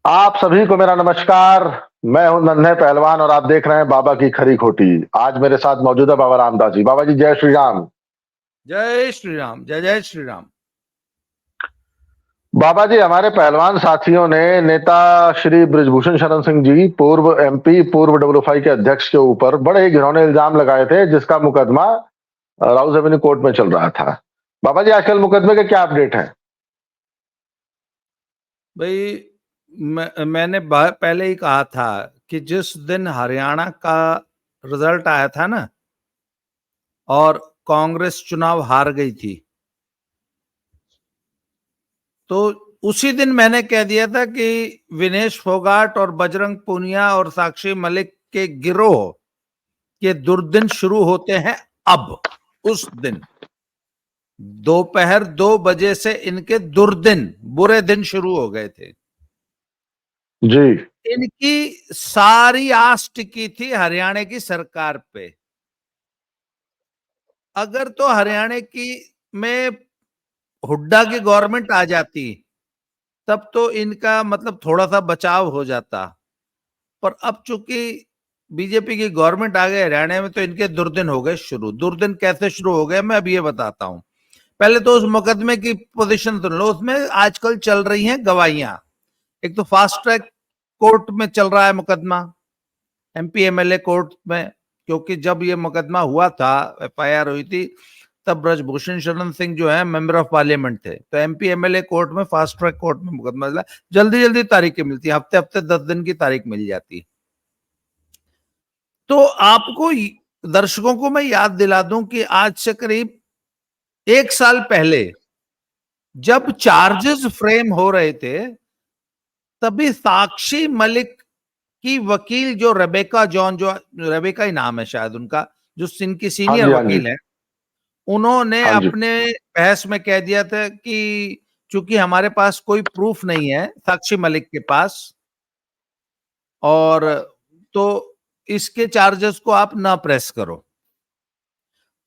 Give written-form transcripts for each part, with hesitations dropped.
आप सभी को मेरा नमस्कार। मैं हूं नन्हे पहलवान और आप देख रहे हैं बाबा की खरी खोटी। आज मेरे साथ मौजूद है बाबा रामदास जी। बाबा जी जय श्री राम। जय श्री राम। जय जय श्री राम। बाबा जी, हमारे पहलवान साथियों ने नेता श्री बृजभूषण शरण सिंह जी, पूर्व एमपी, पूर्व डब्ल्यूएफआई के अध्यक्ष के ऊपर बड़े ही घिनौने इल्जाम लगाए थे, जिसका मुकदमा राउज एवेन्यू कोर्ट में चल रहा था। बाबा जी, आजकल मुकदमे के क्या अपडेट है? भाई मैंने पहले ही कहा था कि जिस दिन हरियाणा का रिजल्ट आया था ना और कांग्रेस चुनाव हार गई थी, तो उसी दिन मैंने कह दिया था कि विनेश फोगाट और बजरंग पूनिया और साक्षी मलिक के गिरोह के दुर्दिन शुरू होते हैं। अब उस दिन दोपहर 2 बजे से इनके दुर्दिन, बुरे दिन शुरू हो गए थे। जी। इनकी सारी आस टिकी थी हरियाणा की सरकार पे। अगर तो हरियाणा की में हुड्डा की गवर्नमेंट आ जाती, तब तो इनका मतलब थोड़ा सा बचाव हो जाता। पर अब चूंकि बीजेपी की गवर्नमेंट आ गई हरियाणा में, तो इनके दुर्दिन हो गए शुरू। दुर्दिन कैसे शुरू हो गए, मैं अब ये बताता हूं। पहले तो उस मुकदमे की पोजीशन सुन लो। उसमें आजकल चल रही हैं गवाहियां। एक तो फास्ट ट्रैक कोर्ट में चल रहा है मुकदमा, एमपी एमएलए कोर्ट में, क्योंकि जब ये मुकदमा हुआ था, एफआईआर हुई थी, तब ब्रजभूषण शरण सिंह जो है मेंबर ऑफ पार्लियामेंट थे। तो एमपी एमएलए कोर्ट में, फास्ट ट्रैक कोर्ट में मुकदमा चला। जल्दी जल्दी तारीखें मिलती, हफ्ते हफ्ते 10 दिन की तारीख मिल जाती। तो आपको, दर्शकों को मैं याद दिला दूं कि आज से करीब 1 साल पहले जब चार्जेस फ्रेम हो रहे थे, तभी साक्षी मलिक की वकील जो रेबेका जॉन, जो रेबेका ही नाम है शायद उनका, जो इनकी हाँ सीनियर जी, हाँ जी। वकील है, उन्होंने हाँ जी। अपने बहस में कह दिया था कि चूंकि हमारे पास कोई प्रूफ नहीं है साक्षी मलिक के पास, और तो इसके चार्जेस को आप ना प्रेस करो।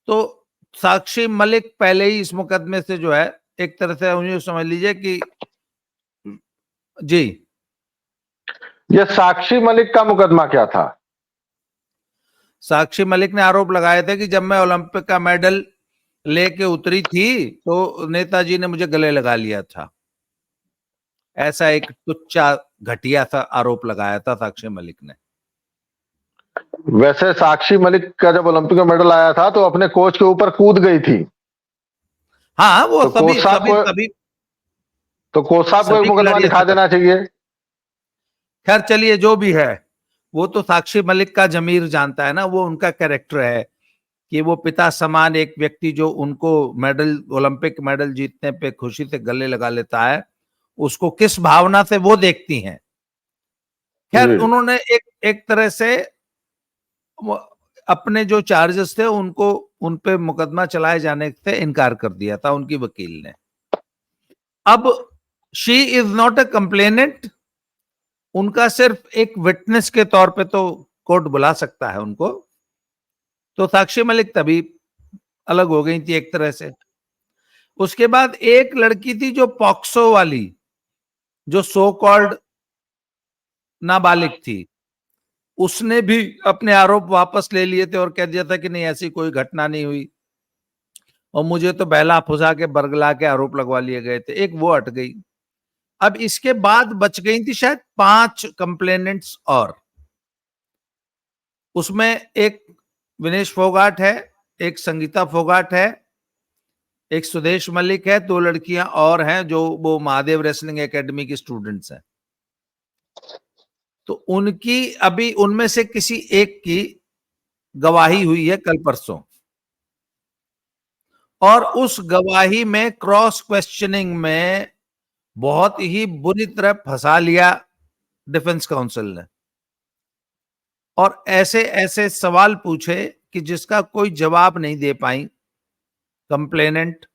तो साक्षी मलिक पहले ही इस मुकदमे से जो है, एक तरह से उन्हें समझ लीजिए कि, जी, ये साक्षी मलिक का मुकदमा क्या था? साक्षी मलिक ने आरोप लगाया था कि जब मैं ओलंपिक का मेडल लेके उतरी थी, तो नेताजी ने मुझे गले लगा लिया था। ऐसा एक तुच्चा घटिया सा आरोप लगाया था साक्षी मलिक ने। वैसे साक्षी मलिक का जब ओलंपिक में मेडल आया था तो अपने कोच के ऊपर कूद गई थी। हाँ, वो तो कोच सभी साहब सभी को सभी तो कोच साहब को एक सभी मुकदमा खिलाड़ी दिखा ऐसा देना करते हैं। चाहिए। खैर चलिए, जो भी है, वो तो साक्षी मलिक का जमीर जानता है ना, वो उनका कैरेक्टर है कि वो पिता समान एक व्यक्ति जो उनको मेडल, ओलंपिक मेडल जीतने पे खुशी से गले लगा लेता है, उसको किस भावना से वो देखती हैं। खैर, जी। उन्होंने एक एक तरह से अपने जो चार्जेस थे उनको, उन पे मुकदमा चलाए जाने से इनकार कर दिया था उनकी वकील ने। अब she is not a complainant, उनका सिर्फ एक विटनेस के तौर पे तो कोर्ट बुला सकता है उनको। तो साक्षी मलिक तभी अलग हो गई थी एक तरह से। उसके बाद एक लड़की थी जो पॉक्सो वाली, जो सो कॉल्ड नाबालिग थी, उसने भी अपने आरोप वापस ले लिए थे और कह दिया था कि नहीं, ऐसी कोई घटना नहीं हुई और मुझे तो बहला फुसा के बरगला के आरोप लगवा लिए गए थे। एक वो हट गई। अब इसके बाद बच गई थी शायद 5 कंप्लेनेंट्स और। उसमें एक विनेश फोगाट है, एक संगीता फोगाट है, एक सुदेश मलिक है, 2 लड़कियां और हैं जो वो महादेव रेसलिंग एकेडमी की स्टूडेंट्स हैं। तो उनकी अभी उनमें से किसी एक की गवाही हुई है कल परसों, और उस गवाही में क्रॉस क्वेश्चनिंग में बहुत ही बुरी तरह फंसा लिया डिफेंस काउंसिल ने, और ऐसे ऐसे सवाल पूछे कि जिसका कोई जवाब नहीं दे पाई कंप्लेनेंट।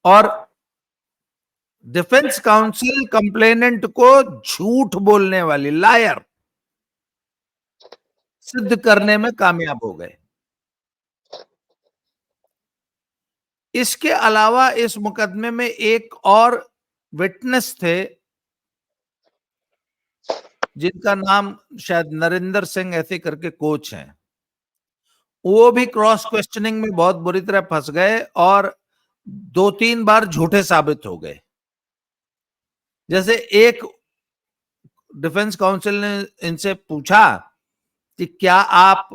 और डिफेंस काउंसिल कंप्लेनेंट को झूठ बोलने वाली, लायर, सिद्ध करने में कामयाब हो गए। इसके अलावा इस मुकदमे में एक और विटनेस थे जिनका नाम शायद नरेंद्र सिंह ऐसे करके कोच हैं, वो भी क्रॉस क्वेश्चनिंग में बहुत बुरी तरह फंस गए और 2-3 बार झूठे साबित हो गए। जैसे एक डिफेंस काउंसिल ने इनसे पूछा कि क्या आप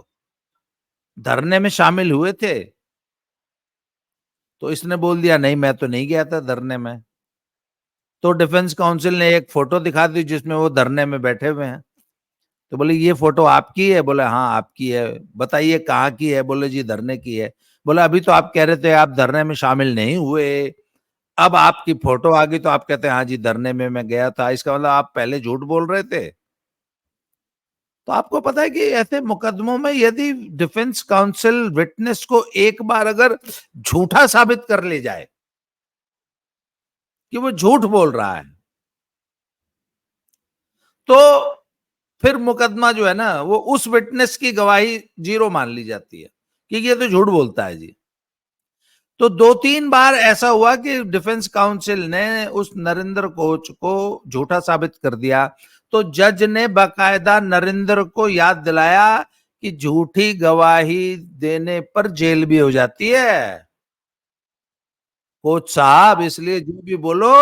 धरने में शामिल हुए थे, तो इसने बोल दिया नहीं, मैं तो नहीं गया था धरने में। तो डिफेंस काउंसिल ने एक फोटो दिखा दी जिसमें वो धरने में बैठे हुए हैं। तो बोले ये फोटो आपकी है? बोले हाँ आपकी है। बताइए कहाँ की है? बोले जी धरने की है। बोला अभी तो आप कह रहे थे आप धरने में शामिल नहीं हुए, अब आपकी फोटो आ गई तो आप कहते हैं हाँ जी धरने में मैं गया था, इसका मतलब आप पहले झूठ बोल रहे थे। तो आपको पता है कि ऐसे मुकदमों में यदि डिफेंस काउंसिल विटनेस को एक बार अगर झूठा साबित कर ले जाए कि वो झूठ बोल रहा है, तो फिर मुकदमा जो है ना वो उस विटनेस की गवाही जीरो मान ली जाती है कि ये तो झूठ बोलता है जी। तो 2-3 बार ऐसा हुआ कि डिफेंस काउंसिल ने उस नरेंद्र कोच को झूठा साबित कर दिया। तो जज ने बाकायदा नरेंद्र को याद दिलाया कि झूठी गवाही देने पर जेल भी हो जाती है कोच साहब, इसलिए जो भी बोलो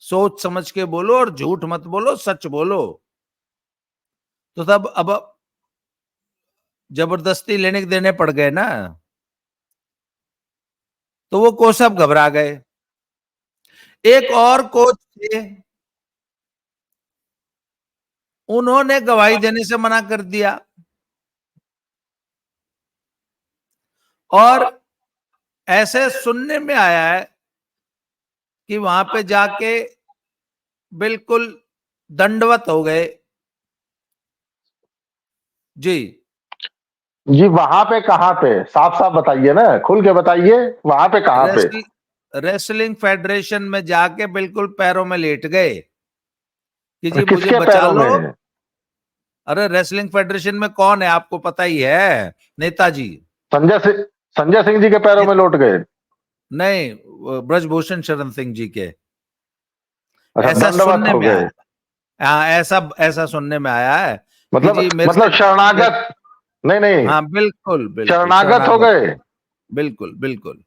सोच समझ के बोलो और झूठ मत बोलो, सच बोलो। तो तब अब जबरदस्ती लेने देने पड़ गए ना, तो वो कोच साहब घबरा गए। एक और कोच थे, उन्होंने गवाही देने से मना कर दिया और ऐसे सुनने में आया है कि वहां पे जाके बिल्कुल दंडवत हो गए जी। जी वहां पे कहाँ पे साफ साफ बताइए ना, खुल के बताइए वहां पे कहाँ पे। रेसलिंग फेडरेशन में जाके बिल्कुल पैरों में लेट गए कि जी मुझे किसके बचा पैरों लो। में? अरे रेसलिंग फेडरेशन में कौन है आपको पता ही है, नेताजी। संजय सिंह, संजय सिंह जी के पैरों में लौट गए? नहीं, ब्रजभूषण शरण सिंह जी के। अच्छा, ऐसा दंडवत सुनने हो में गए। आया, हाँ ऐसा ऐसा सुनने में आया है कि जी मेरे से मतलब शरणागत? नहीं नहीं, हाँ बिल्कुल बिल्कुल शरणागत हो शरणागत, गए। बिल्कुल बिल्कुल।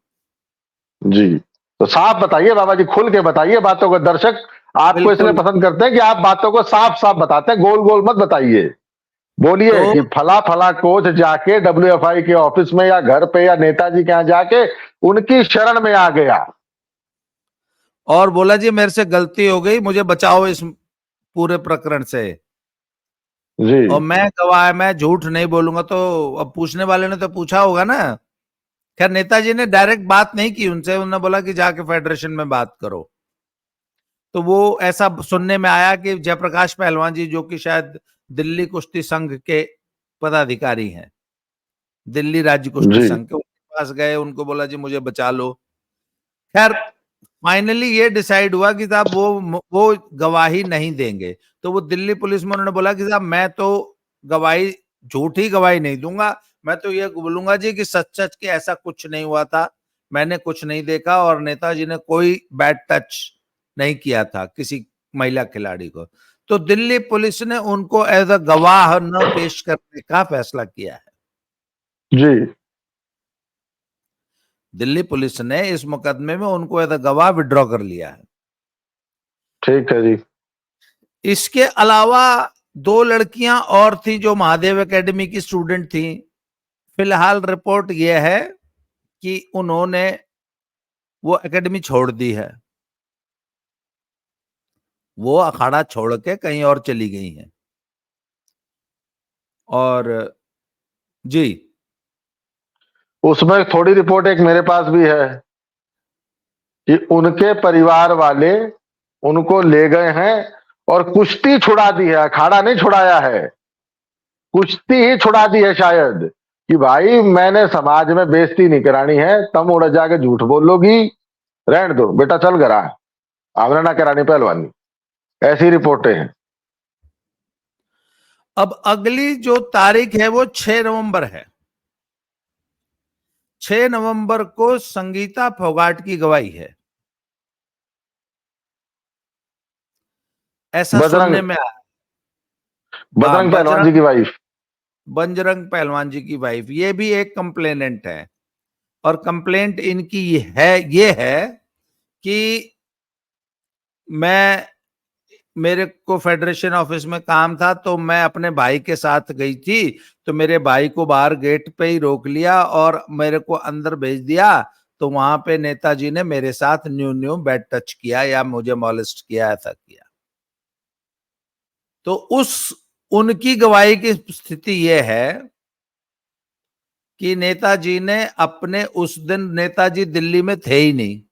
जी, तो साफ बताइए बाबा जी, खुल के बताइए बातों को। दर्शक आपको इसलिए बिल्कुल पसंद करते हैं कि आप बातों को साफ साफ बताते हैं, गोल गोल मत बताइए। बोलिए तो कि फला फला कोच जाके डब्ल्यूएफआई के ऑफिस में या घर पे या नेताजी के यहाँ जाके उनकी शरण में आ गया और बोला जी मेरे से गलती हो गई, मुझे बचाओ इस पूरे प्रकरण से। और जी। मैं गवाह, मैं झूठ नहीं बोलूंगा। तो अब पूछने वाले ने तो पूछा होगा ना। खैर नेताजी ने डायरेक्ट बात नहीं की उनसे, उन्होंने बोला कि जाके फेडरेशन में बात करो। तो वो ऐसा सुनने में आया कि जयप्रकाश पहलवान जी जो कि शायद दिल्ली कुश्ती संघ के पदाधिकारी हैं, दिल्ली राज्य कुश्ती जी। संघ के, उनके पास गए, उनको बोला जी मुझे बचा लो। खैर फाइनली ये डिसाइड हुआ कि साहब वो गवाही नहीं देंगे। तो वो दिल्ली पुलिस में उन्होंने बोला कि साहब मैं तो गवाही, झूठी गवाही नहीं दूंगा, मैं तो ये बोलूंगा जी कि सच सच के ऐसा कुछ नहीं हुआ था, मैंने कुछ नहीं देखा और नेताजी ने कोई बैड टच नहीं किया था किसी महिला खिलाड़ी को। तो दिल्ली पुलिस ने उनको एज अ गवाह न पेश करने का फैसला किया है। जी। दिल्ली पुलिस ने इस मुकदमे में उनको एज अ गवाह विड्रॉ कर लिया है। ठीक है जी। इसके अलावा 2 लड़कियां और थी जो महादेव एकेडमी की स्टूडेंट थी। फिलहाल रिपोर्ट यह है कि उन्होंने वो एकेडमी छोड़ दी है, वो अखाड़ा छोड़ के कहीं और चली गई हैं। और जी उसमें थोड़ी रिपोर्ट एक मेरे पास भी है कि उनके परिवार वाले उनको ले गए हैं और कुश्ती छुड़ा दी है, अखाड़ा नहीं छुड़ाया है, कुश्ती ही छुड़ा दी है शायद। कि भाई मैंने समाज में बेइज्जती नहीं करानी है, तुम उड़ जाके झूठ बोलोगी, रहने दो बेटा, चल गरा, हमने ना करानी पहलवानी। ऐसी रिपोर्टें हैं। अब अगली जो तारीख है वो 6 नवंबर है। 6 नवंबर को संगीता फोगाट की गवाही है, ऐसा बजरंग, सुनने में आया। बजरंग पहलवान जी की वाइफ। बजरंग पहलवान जी की वाइफ, ये भी एक कंप्लेनेंट है। और कंप्लेंट इनकी ये है कि मैं, मेरे को फेडरेशन ऑफिस में काम था, तो मैं अपने भाई के साथ गई थी, तो मेरे भाई को बाहर गेट पे ही रोक लिया और मेरे को अंदर भेज दिया। तो वहां पे नेताजी ने मेरे साथ न्यू न्यू बैड टच किया या मुझे मॉलेस्ट किया, ऐसा किया। तो उनकी गवाही की स्थिति यह है कि नेताजी ने अपने, उस दिन नेताजी दिल्ली में थे ही नहीं।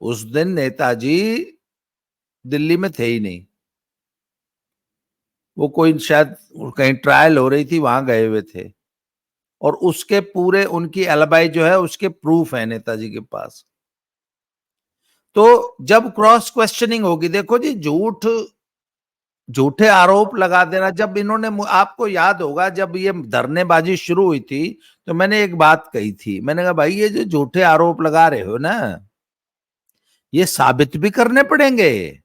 उस दिन नेताजी दिल्ली में थे ही नहीं। वो कोई शायद कहीं ट्रायल हो रही थी, वहां गए हुए थे। और उसके पूरे, उनकी एलिबाई जो है उसके प्रूफ है नेताजी के पास। तो जब क्रॉस क्वेश्चनिंग होगी, देखो जी, झूठे आरोप लगा देना। जब इन्होंने, आपको याद होगा जब ये धरनेबाजी शुरू हुई थी, तो मैंने एक बात कही थी, मैंने कहा भाई ये जो झूठे आरोप लगा रहे हो ना, ये साबित भी करने पड़ेंगे।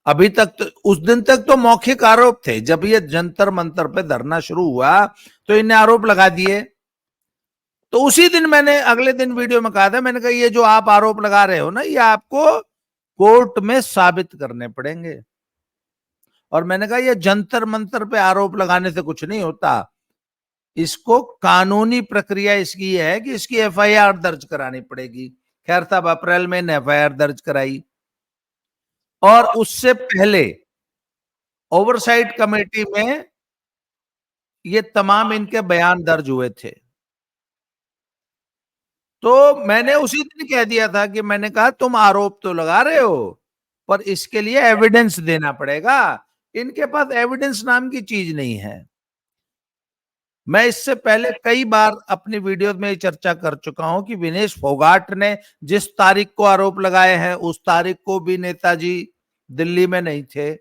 अभी तक तो, उस दिन तक तो मौखिक आरोप थे। जब ये जंतर मंतर पे धरना शुरू हुआ तो इन्हें आरोप लगा दिए। तो उसी दिन मैंने, अगले दिन वीडियो में कहा था, मैंने कहा ये जो आप आरोप लगा रहे हो ना, ये आपको कोर्ट में साबित करने पड़ेंगे। और मैंने कहा ये जंतर मंतर पे आरोप लगाने से कुछ नहीं होता। इसको कानूनी प्रक्रिया इसकी है कि इसकी एफआईआर दर्ज करानी पड़ेगी। खैर साहब, अप्रैल में एफआईआर दर्ज कराई। और उससे पहले ओवरसाइट कमेटी में ये तमाम इनके बयान दर्ज हुए थे। तो मैंने उसी दिन कह दिया था कि, मैंने कहा तुम आरोप तो लगा रहे हो, पर इसके लिए एविडेंस देना पड़ेगा। इनके पास एविडेंस नाम की चीज नहीं है। मैं इससे पहले कई बार अपनी वीडियो में चर्चा कर चुका हूं कि विनेश फोगाट ने जिस तारीख को आरोप लगाए हैं, उस तारीख को भी नेताजी दिल्ली में नहीं थे।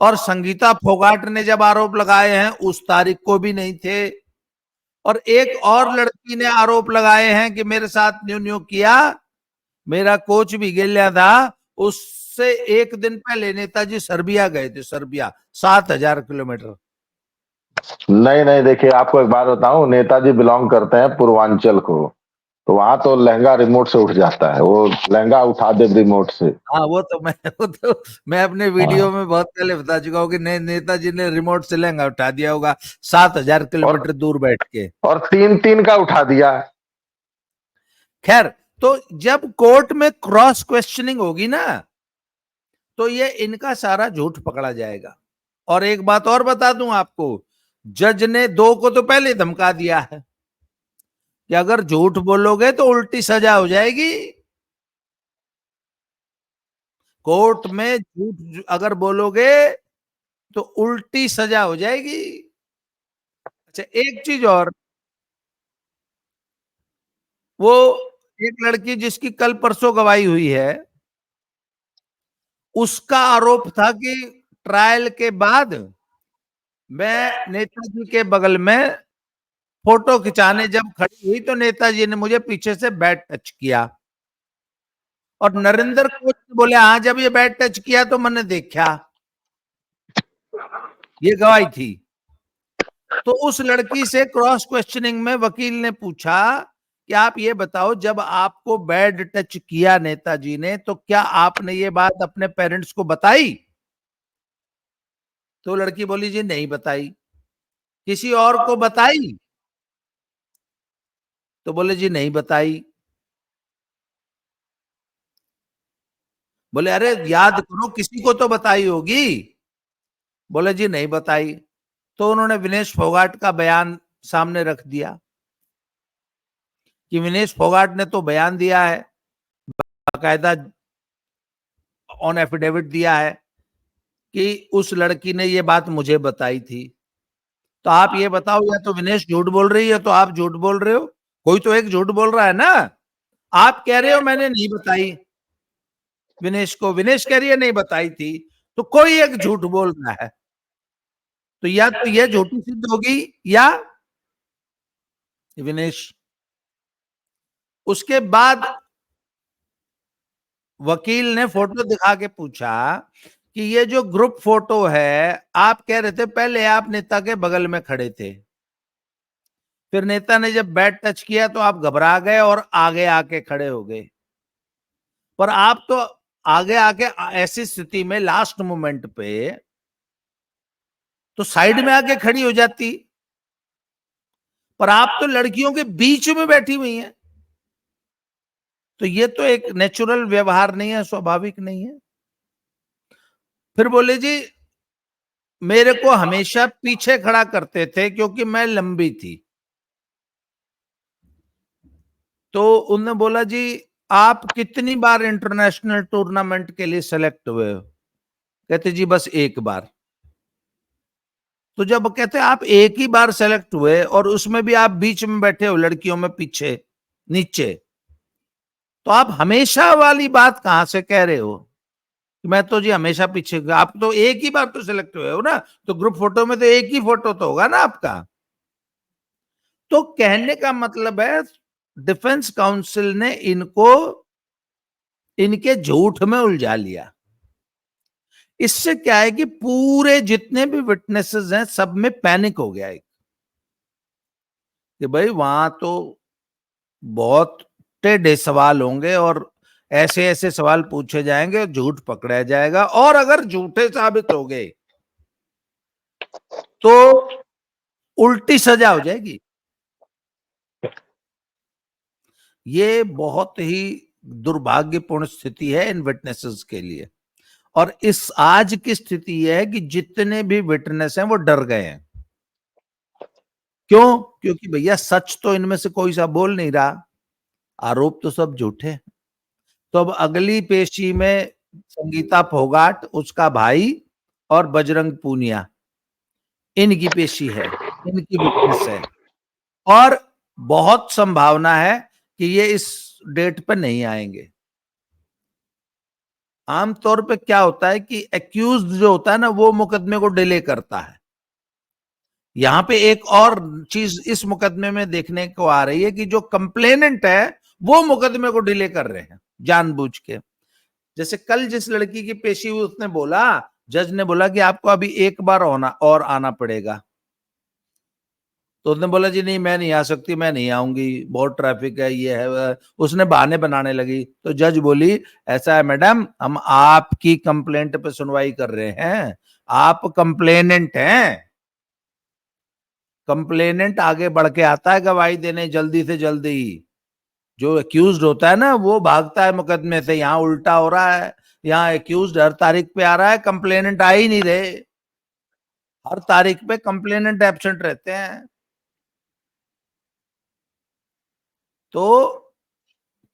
और संगीता फोगाट ने जब आरोप लगाए हैं, उस तारीख को भी नहीं थे। और एक और लड़की ने आरोप लगाए हैं कि मेरे साथ न्यू न्यू किया, मेरा कोच भी गिल्ला था। उससे एक दिन पहले नेताजी सर्बिया गए थे, सर्बिया, 7,000 किलोमीटर। नहीं नहीं, देखिए आपको एक बात बताऊं, नेताजी बिलोंग करते हैं पूर्वांचल को, तो वहां तो लहंगा रिमोट से उठ जाता है, वो लहंगा उठा दे रिमोट से। हाँ, वो तो मैं अपने वीडियो हाँ। में बहुत पहले बता चुका हूँ कि नेताजी ने रिमोट से लहंगा उठा दिया होगा 7,000 और किलोमीटर दूर बैठ के। और तीन तीन का उठा दिया। खैर, तो जब कोर्ट में क्रॉस क्वेश्चनिंग होगी ना, तो ये इनका सारा झूठ पकड़ा जाएगा। और एक बात और बता दूं आपको, जज ने 2 को तो पहले धमका दिया है कि अगर झूठ बोलोगे तो उल्टी सजा हो जाएगी। कोर्ट में झूठ अगर बोलोगे तो उल्टी सजा हो जाएगी। अच्छा, एक चीज और, वो एक लड़की जिसकी कल परसों गवाही हुई है, उसका आरोप था कि ट्रायल के बाद मैं नेताजी के बगल में फोटो खिंचाने जब खड़ी हुई, तो नेताजी ने मुझे पीछे से बैड टच किया। और नरेंद्र कोच बोले हाँ, जब ये बैड टच किया तो मैंने देखा। ये गवाही थी। तो उस लड़की से क्रॉस क्वेश्चनिंग में वकील ने पूछा कि आप ये बताओ, जब आपको बैड टच किया नेताजी ने, तो क्या आपने ये बात अपने पेरेंट्स को बताई? तो लड़की बोली जी नहीं बताई। किसी और को बताई? तो बोले जी नहीं बताई। बोले अरे याद करो, किसी को तो बताई होगी। बोले जी नहीं बताई। तो उन्होंने विनेश फोगाट का बयान सामने रख दिया कि विनेश फोगाट ने तो बयान दिया है, बाकायदा ऑन एफिडेविट दिया है कि उस लड़की ने ये बात मुझे बताई थी। तो आप ये बताओ, या तो विनेश झूठ बोल रही है, तो आप झूठ बोल रहे हो, कोई तो एक झूठ बोल रहा है ना। आप कह रहे हो मैंने नहीं बताई विनेश को, विनेश कह रही है नहीं बताई थी, तो कोई एक झूठ बोल रहा है। तो या तो ये झूठी सिद्ध होगी या विनेश। उसके बाद वकील ने फोटो दिखा के पूछा कि ये जो ग्रुप फोटो है, आप कह रहे थे पहले आप नेता के बगल में खड़े थे, फिर नेता ने जब बैट टच किया तो आप घबरा गए और आगे आके खड़े हो गए, पर आप तो आगे आके ऐसी स्थिति में लास्ट मोमेंट पे तो साइड में आके खड़ी हो जाती, पर आप तो लड़कियों के बीच में बैठी हुई हैं। तो ये तो एक नेचुरल व्यवहार नहीं है, स्वाभाविक नहीं है। फिर बोले जी मेरे को हमेशा पीछे खड़ा करते थे क्योंकि मैं लंबी थी। तो उन्होंने बोला जी आप कितनी बार इंटरनेशनल टूर्नामेंट के लिए सेलेक्ट हुए हो? कहते जी बस एक बार। तो जब कहते आप एक ही बार सेलेक्ट हुए और उसमें भी आप बीच में बैठे हो लड़कियों में पीछे नीचे, तो आप हमेशा वाली बात कहां से कह रहे हो? मैं तो जी हमेशा पीछे, आप तो एक ही बार तो सिलेक्ट हुए हो ना, तो ग्रुप फोटो में तो एक ही फोटो तो होगा ना आपका। तो कहने का मतलब है डिफेंस काउंसिल ने इनको इनके झूठ में उलझा लिया। इससे क्या है कि पूरे जितने भी विटनेसेस हैं सब में पैनिक हो गया है कि भाई वहां तो बहुत टेढ़े सवाल होंगे और ऐसे ऐसे सवाल पूछे जाएंगे, झूठ पकड़ा जाएगा, और अगर झूठे साबित हो गए तो उल्टी सजा हो जाएगी। ये बहुत ही दुर्भाग्यपूर्ण स्थिति है इन विटनेसेस के लिए। और इस आज की स्थिति यह है कि जितने भी विटनेस हैं वो डर गए हैं। क्यों? क्योंकि भैया सच तो इनमें से कोई सा बोल नहीं रहा, आरोप तो सब झूठे। तो अब अगली पेशी में संगीता फोगाट, उसका भाई और बजरंग पूनिया, इनकी पेशी है, इनकी विटनेस है, और बहुत संभावना है कि ये इस डेट पर नहीं आएंगे। आमतौर पे क्या होता है कि एक्यूज्ड जो होता है ना वो मुकदमे को डिले करता है। यहां पे एक और चीज इस मुकदमे में देखने को आ रही है कि जो कंप्लेनेंट है वो मुकदमे को डिले कर रहे हैं जानबूझ के। जैसे कल जिस लड़की की पेशी हुई उसने बोला, जज ने बोला कि आपको अभी एक बार होना और आना पड़ेगा, तो उसने बोला जी नहीं मैं नहीं आ सकती, मैं नहीं आऊंगी, बहुत ट्रैफिक है, ये है, उसने बहाने बनाने लगी। तो जज बोली ऐसा है मैडम, हम आपकी कंप्लेंट पे सुनवाई कर रहे हैं, आप कंप्लेनेंट हैं, कंप्लेनेंट आगे बढ़ के आता है गवाही देने जल्दी से जल्दी। जो एक्यूज्ड होता है ना वो भागता है मुकदमे से, यहां उल्टा हो रहा है, यहाँ एक्यूज्ड हर तारीख पे आ रहा है, कंप्लेनेंट आ ही नहीं रहे, हर तारीख पे कंप्लेनेंट एब्सेंट रहते हैं। तो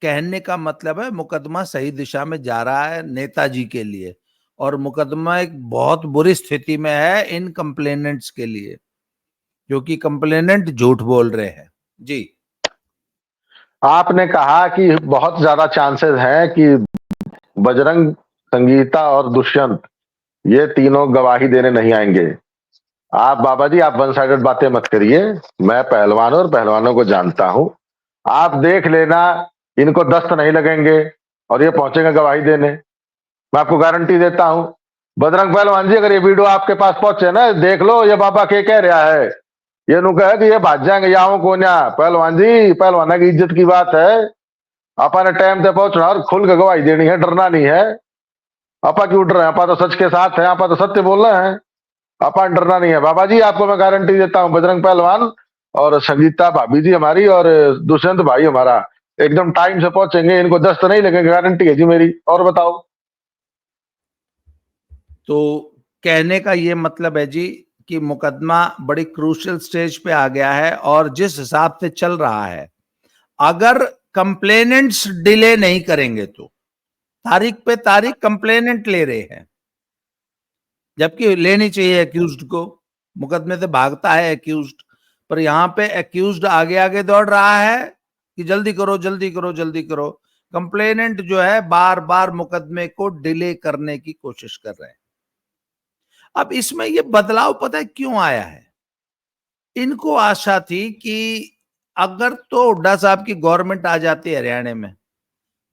कहने का मतलब है मुकदमा सही दिशा में जा रहा है नेताजी के लिए, और मुकदमा एक बहुत बुरी स्थिति में है इन कंप्लेनेंट्स के लिए, क्योंकि कंप्लेनेंट झूठ बोल रहे हैं। जी आपने कहा कि बहुत ज्यादा चांसेस हैं कि बजरंग, संगीता और दुष्यंत ये तीनों गवाही देने नहीं आएंगे। आप बाबा जी आप वन साइडेड बातें मत करिए, मैं पहलवान और पहलवानों को जानता हूं। आप देख लेना, इनको दस्त नहीं लगेंगे और ये पहुंचेंगे गवाही देने, मैं आपको गारंटी देता हूं। बजरंग पहलवान जी अगर ये वीडियो आपके पास पहुंचे ना, देख लो ये बाबा के कह रहा है, ये नु कहे कि ये भाग जाएंगे याओ को ना। पहलवान जी, पहलवाना की इज्जत की बात है, अपने टाइम पे पहुंचना और खुल के गवाही देनी है, डरना नहीं है। आपा क्यों डर रहे हैं? आपा तो सच के साथ है, आपा तो सत्य बोल रहे हैं, आपा डरना नहीं है। बाबा जी आपको मैं गारंटी देता हूं, बजरंग पहलवान और संगीता भाभी जी हमारी और दुष्यंत भाई हमारा एकदम टाइम से पहुंचेंगे, इनको दस्त नहीं लगेंगे, गारंटी है जी मेरी। और बताओ। तो कहने का ये मतलब है जी कि मुकदमा बड़ी क्रूशियल स्टेज पे आ गया है, और जिस हिसाब से चल रहा है अगर कंप्लेनेंट्स डिले नहीं करेंगे तो तारीख पे तारीख कंप्लेनेंट ले रहे हैं, जबकि लेनी चाहिए एक्यूज्ड को, मुकदमे से भागता है एक्यूज्ड, पर यहां पे एक्यूज्ड आगे आगे दौड़ रहा है कि जल्दी करो जल्दी करो जल्दी करो। कंप्लेनेंट जो है बार बार मुकदमे को डिले करने की कोशिश कर रहे हैं। अब इसमें ये बदलाव पता है क्यों आया है? इनको आशा थी कि अगर तो हुड्डा साहब की गवर्नमेंट आ जाती है हरियाणा में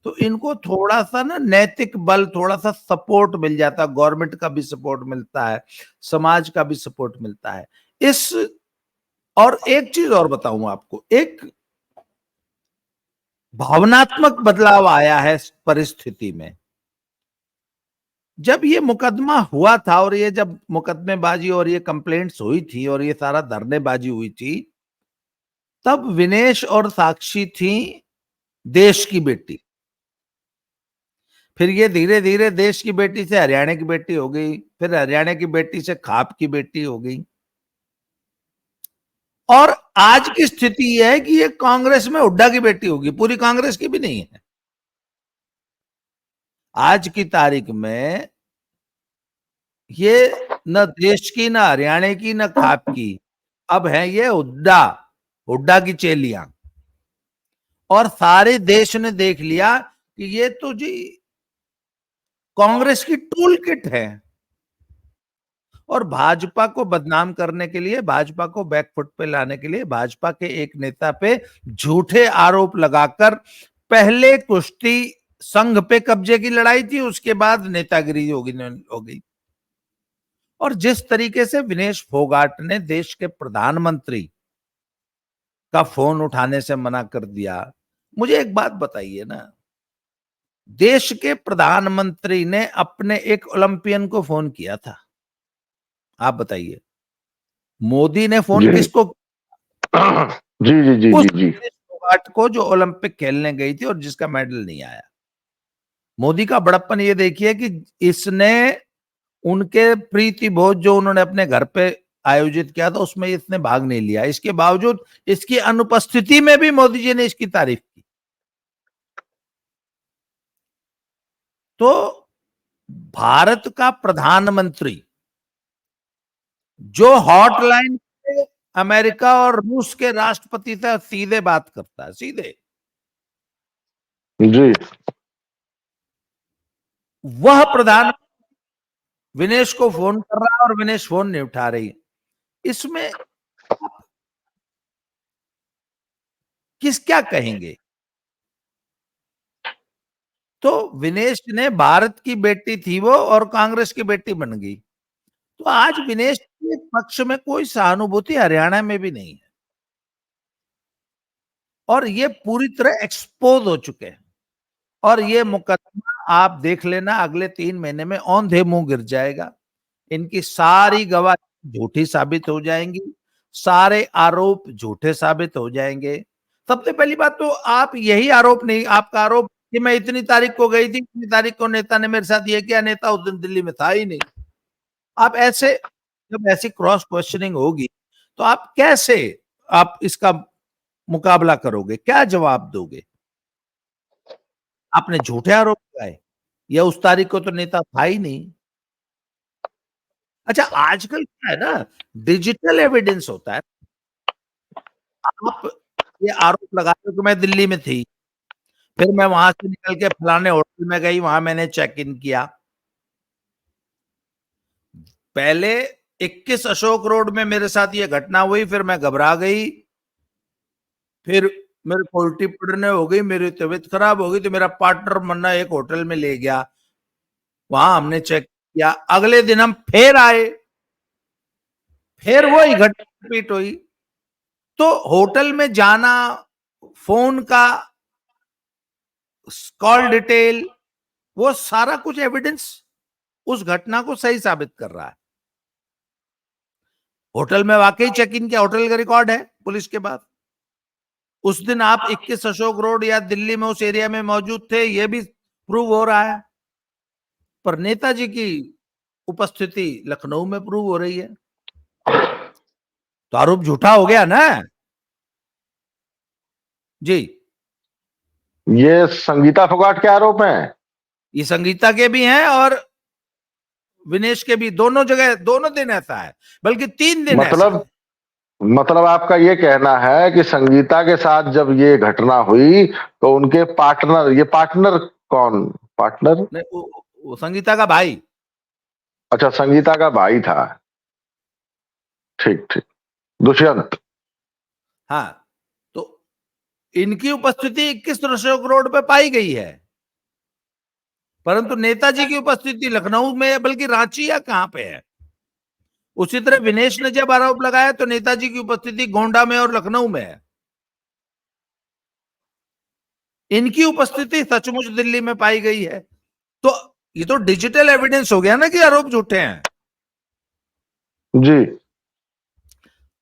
तो इनको थोड़ा सा ना नैतिक बल, थोड़ा सा सपोर्ट मिल जाता है, गवर्नमेंट का भी सपोर्ट मिलता है, समाज का भी सपोर्ट मिलता है इस। और एक चीज और बताऊं आपको, एक भावनात्मक बदलाव आया है इस परिस्थिति में। जब ये मुकदमा हुआ था और ये जब मुकदमेबाजी और ये कंप्लेंट्स हुई थी और ये सारा धरनेबाजी हुई थी, तब विनेश और साक्षी थी देश की बेटी। फिर ये धीरे धीरे देश की बेटी से हरियाणा की बेटी हो गई, फिर हरियाणा की बेटी से खाप की बेटी हो गई, और आज की स्थिति यह है कि ये कांग्रेस में हुड्डा की बेटी होगी, पूरी कांग्रेस की भी नहीं है। आज की तारीख में ये न देश की, न हरियाणा की, न खाप की, अब है ये हुड्डा, हुड्डा की चेलियां। और सारे देश ने देख लिया कि ये तो जी कांग्रेस की टूल किट है। और भाजपा को बदनाम करने के लिए, भाजपा को बैकफुट पे लाने के लिए, भाजपा के एक नेता पे झूठे आरोप लगाकर पहले कुश्ती संघ पे कब्जे की लड़ाई थी, उसके बाद नेतागिरी हो गई। और जिस तरीके से विनेश फोगाट ने देश के प्रधानमंत्री का फोन उठाने से मना कर दिया, मुझे एक बात बताइए ना, देश के प्रधानमंत्री ने अपने एक ओलंपियन को फोन किया था, आप बताइए। मोदी ने फोन जी किसको? जी जी जी उस जी जी। विनेश फोगाट को जो ओलंपिक खेलने गई थी और जिसका मेडल नहीं आया। मोदी का बड़प्पन ये देखिए कि इसने उनके प्रीति भोज जो उन्होंने अपने घर पे आयोजित किया था उसमें इसने भाग नहीं लिया, इसके बावजूद इसकी अनुपस्थिति में भी मोदी जी ने इसकी तारीफ की। तो भारत का प्रधानमंत्री जो हॉटलाइन पे अमेरिका और रूस के राष्ट्रपति से सीधे बात करता है, सीधे, जी वह प्रधान विनेश को फोन कर रहा है और विनेश फोन नहीं उठा रही। इसमें किस क्या कहेंगे? तो विनेश ने, भारत की बेटी थी वो और कांग्रेस की बेटी बन गई। तो आज विनेश के पक्ष में कोई सहानुभूति हरियाणा में भी नहीं है, और ये पूरी तरह एक्सपोज हो चुके हैं। और ये मुकदमा आप देख लेना, अगले 3 महीने में औंधे मुंह गिर जाएगा। इनकी सारी गवाही झूठी साबित हो जाएंगी, सारे आरोप झूठे साबित हो जाएंगे। सबसे पहली बात तो आप यही आरोप नहीं, आपका आरोप कि मैं इतनी तारीख को गई थी, इतनी तारीख को नेता ने मेरे साथ ये किया, नेता उस दिन दिल्ली में था ही नहीं। आप ऐसे, जब ऐसी क्रॉस क्वेश्चनिंग होगी तो आप कैसे, आप इसका मुकाबला करोगे, क्या जवाब दोगे? आपने झूठे आरोप लगाए, या उस तारीख को तो नेता था ही नहीं। अच्छा, आजकल क्या है ना, डिजिटल एविडेंस होता है। आप ये आरोप लगाते हो कि मैं दिल्ली में थी, फिर मैं वहां से निकल के फलाने होटल में गई, वहां मैंने चेक इन किया। पहले 21 अशोक रोड में मेरे साथ ये घटना हुई, फिर मैं घबरा गई, फिर मेरे को उल्टी पड़ने हो गई, मेरी तबीयत खराब हो गई, तो मेरा पार्टनर मन्ना एक होटल में ले गया, वहां हमने चेक किया। अगले दिन हम फिर आए, फिर वही घटना रिपीट हुई। तो होटल में जाना, फोन का कॉल डिटेल, वो सारा कुछ एविडेंस उस घटना को सही साबित कर रहा है। होटल में वाकई चेक इन किया, होटल का रिकॉर्ड है पुलिस के पास। उस दिन आप 21 अशोक रोड या दिल्ली में उस एरिया में मौजूद थे, यह भी प्रूव हो रहा है। पर नेताजी की उपस्थिति लखनऊ में प्रूव हो रही है, तो आरोप झूठा हो गया ना जी। ये संगीता फोगाट के आरोप हैं। ये संगीता के भी हैं और विनेश के भी, दोनों जगह दोनों दिन ऐसा है, बल्कि 3 दिन ऐसा है। मतलब आपका ये कहना है कि संगीता के साथ जब ये घटना हुई तो उनके पार्टनर, ये पार्टनर कौन, पार्टनर? नहीं, वो संगीता का भाई। अच्छा, संगीता का भाई था। ठीक ठीक। दुष्यंत। हाँ, तो इनकी उपस्थिति 21 अशोक रोड पे पाई गई है। परंतु नेताजी की उपस्थिति लखनऊ में है, बल्कि रांची या कहां पे है। उसी तरह विनेश ने जब आरोप लगाया तो नेताजी की उपस्थिति गोंडा में और लखनऊ में है। इनकी उपस्थिति सचमुच दिल्ली में पाई गई है। तो ये तो डिजिटल एविडेंस हो गया ना कि आरोप झूठे हैं। जी।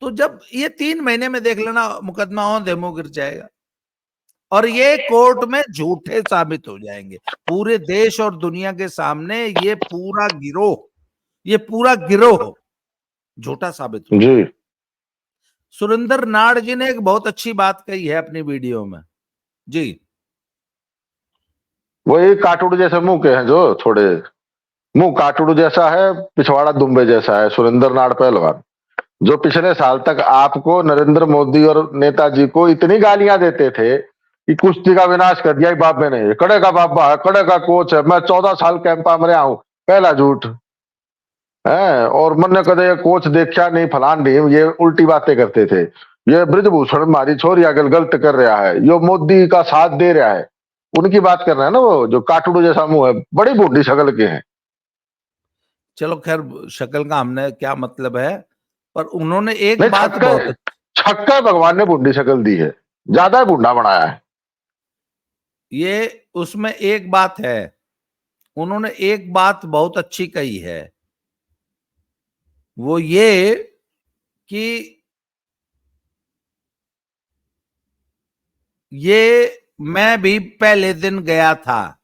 तो जब ये 3 महीने में देख लेना मुकदमा ऑन डेमो गिर जाएगा और ये कोर्ट में झूठे साबित हो जाएंगे। पूरे देश और दुनिया के सामने ये पूरा गिरोह झूठा साबित हो जी। जाएगा। सुरेंद्र नाड़ जी ने एक बहुत अच्छी बात कही है अपनी वीडियो में। जी। वही काटूड़ जैसे मुंह के हैं, जो थोड़े मुंह काटूड़ जैसा है, पिछवाड़ा दुम्बे जैसा है सुरेंद्र नाड़ पहलवान, जो पिछले साल तक आपको, नरेंद्र मोदी और नेताजी को इतनी गालियां देते थे कि कुश्ती का विनाश कर दिया बाप ने, कड़े का बाबा है, कड़े का कोच है, मैं 14 साल कैंपा में रहा हूं, पहला झूठ है। और मन ने कदे कोच देखा नहीं, फलान नहीं, ये उल्टी बातें करते थे। ये ब्रिजभूषण हमारी छोरी अगल गलत कर रहा है, यो मोदी का साथ दे रहा है, उनकी बात कर रहे हैं ना, वो जो काटूड़ू जैसा मुंह है, बड़ी बूढ़ी शक्ल के हैं। चलो खैर, शक्ल का हमने क्या मतलब है, पर उन्होंने एक नहीं, बात बहुत छक्का भगवान ने बूढ़ी शक्ल दी है, ज्यादा बूढ़ा बनाया है। ये उसमें एक बात है, उन्होंने एक बात बहुत अच्छी कही है, वो ये कि ये मैं भी पहले दिन गया था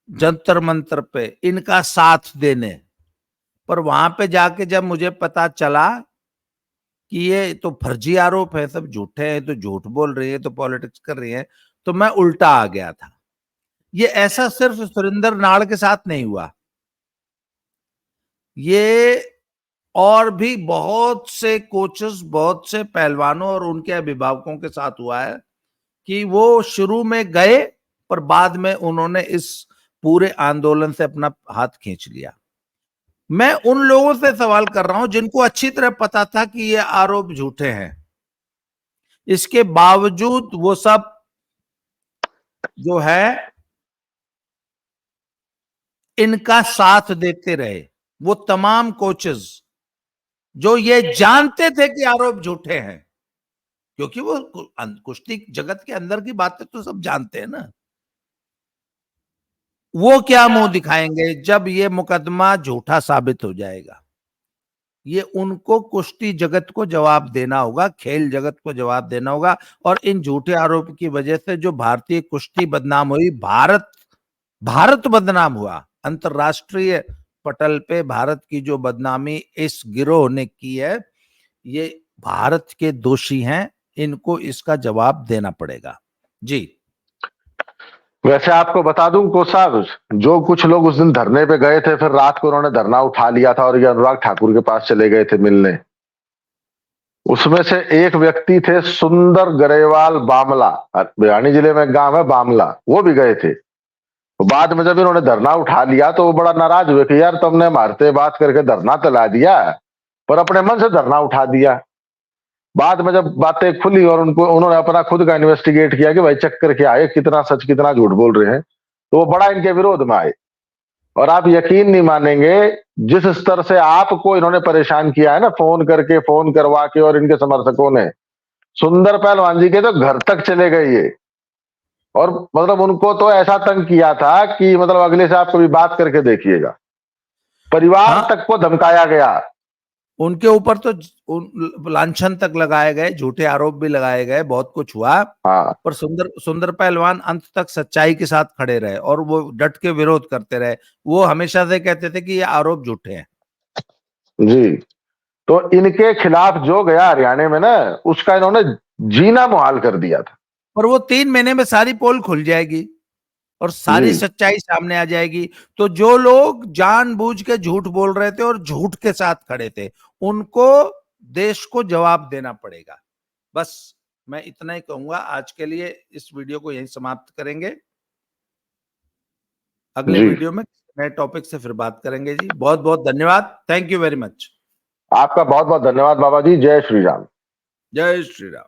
जंतर मंतर पे इनका साथ देने, पर वहां पे जाके जब मुझे पता चला कि ये तो फर्जी आरोप है, सब झूठे हैं, तो झूठ बोल रही है, तो पॉलिटिक्स कर रही है, तो मैं उल्टा आ गया था। ये ऐसा सिर्फ सुरेंद्र नाड़ के साथ नहीं हुआ, ये और भी बहुत से कोचेस, बहुत से पहलवानों और उनके अभिभावकों के साथ हुआ है कि वो शुरू में गए पर बाद में उन्होंने इस पूरे आंदोलन से अपना हाथ खींच लिया। मैं उन लोगों से सवाल कर रहा हूं जिनको अच्छी तरह पता था कि ये आरोप झूठे हैं, इसके बावजूद वो सब जो है इनका साथ देते रहे। वो तमाम कोचेस जो ये जानते थे कि आरोप झूठे हैं, क्योंकि वो कुश्ती जगत के अंदर की बातें तो सब जानते हैं ना, वो क्या मुंह दिखाएंगे जब ये मुकदमा झूठा साबित हो जाएगा। ये उनको कुश्ती जगत को जवाब देना होगा, खेल जगत को जवाब देना होगा। और इन झूठे आरोप की वजह से जो भारतीय कुश्ती बदनाम हुई, भारत बदनाम हुआ, अंतरराष्ट्रीय पटल पे भारत की जो बदनामी इस गिरोह ने की है, ये भारत के दोषी हैं, इनको इसका जवाब देना पड़ेगा। जी। वैसे आपको बता दूं कोच साहब, जो कुछ लोग उस दिन धरने पे गए थे, फिर रात को उन्होंने धरना उठा लिया था और ये अनुराग ठाकुर के पास चले गए थे मिलने, उसमें से एक व्यक्ति थे सुंदर गरेवाल बामला, भिवानी जिले में गांव है बामला, वो भी गए थे। बाद में जब इन्होंने धरना उठा लिया तो वो बड़ा नाराज हुए कि यार तुमने मारते बात करके धरना तला दिया, पर अपने मन से धरना उठा दिया। बाद में जब बातें खुली और उन्होंने अपना खुद का इन्वेस्टिगेट किया कि भाई चेक करके आए कितना सच कितना झूठ बोल रहे हैं, तो वो बड़ा इनके विरोध में आए। और आप यकीन नहीं मानेंगे, जिस स्तर से आपको इन्होंने परेशान किया है ना, फोन करके, फोन करवा के, और इनके समर्थकों ने सुंदर पहलवान जी के तो घर तक चले गए ये, और मतलब उनको तो ऐसा तंग किया था कि मतलब अगले से आप कभी बात करके देखिएगा, परिवार तक को धमकाया गया। उनके ऊपर तो लांछन तक लगाए गए, झूठे आरोप भी लगाए गए, बहुत कुछ हुआ। हाँ। पर सुंदर पहलवान अंत तक सच्चाई के साथ खड़े रहे और वो डट के विरोध करते रहे। वो हमेशा से कहते थे कि ये आरोप झूठे हैं। जी। तो इनके खिलाफ जो गया हरियाणा में ना, उसका इन्होंने जीना मुहाल कर दिया था। पर वो 3 महीने में सारी पोल खुल जाएगी और सारी सच्चाई सामने आ जाएगी। तो जो लोग जानबूझ के झूठ बोल रहे थे और झूठ के साथ खड़े थे, उनको देश को जवाब देना पड़ेगा। बस मैं इतना ही कहूंगा। आज के लिए इस वीडियो को यहीं समाप्त करेंगे। अगले वीडियो में नए टॉपिक से फिर बात करेंगे जी। बहुत बहुत धन्यवाद। Thank you very much. आपका बहुत बहुत धन्यवाद बाबा जी। जय श्री राम। जय श्री राम।